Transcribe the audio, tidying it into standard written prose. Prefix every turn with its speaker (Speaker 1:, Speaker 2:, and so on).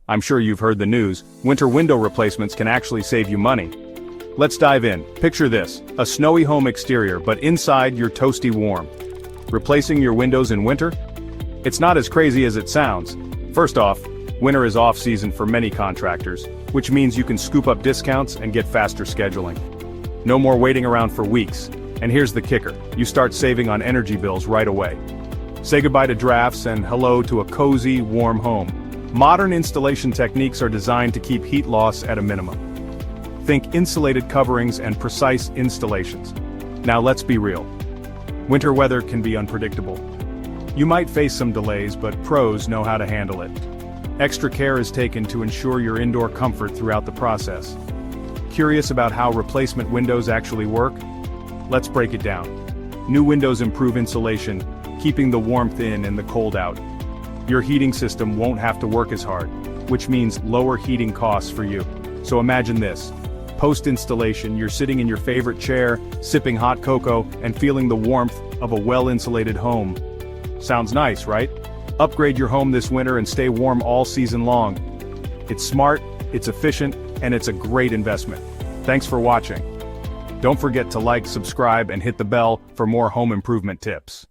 Speaker 1: I'm sure you've heard the news, winter window replacements can actually save you money. Let's dive in. Picture this, a snowy home exterior, but inside you're toasty warm. Replacing your windows in winter? It's not as crazy as it sounds. First off, winter is off-season for many contractors, which means you can scoop up discounts and get faster scheduling. No more waiting around for weeks. And here's the kicker, you start saving on energy bills right away. Say goodbye to drafts and hello to a cozy, warm home. Modern installation techniques are designed to keep heat loss at a minimum. Think insulated coverings and precise installations. Now let's be real. Winter weather can be unpredictable. You might face some delays, but pros know how to handle it. Extra care is taken to ensure your indoor comfort throughout the process. Curious about how replacement windows actually work? Let's break it down. New windows improve insulation, keeping the warmth in and the cold out. Your heating system won't have to work as hard, which means lower heating costs for you. So imagine this. Post-installation, you're sitting in your favorite chair, sipping hot cocoa, and feeling the warmth of a well-insulated home. Sounds nice, right? Upgrade your home this winter and stay warm all season long. It's smart, it's efficient, and it's a great investment. Thanks for watching. Don't forget to like, subscribe, and hit the bell for more home improvement tips.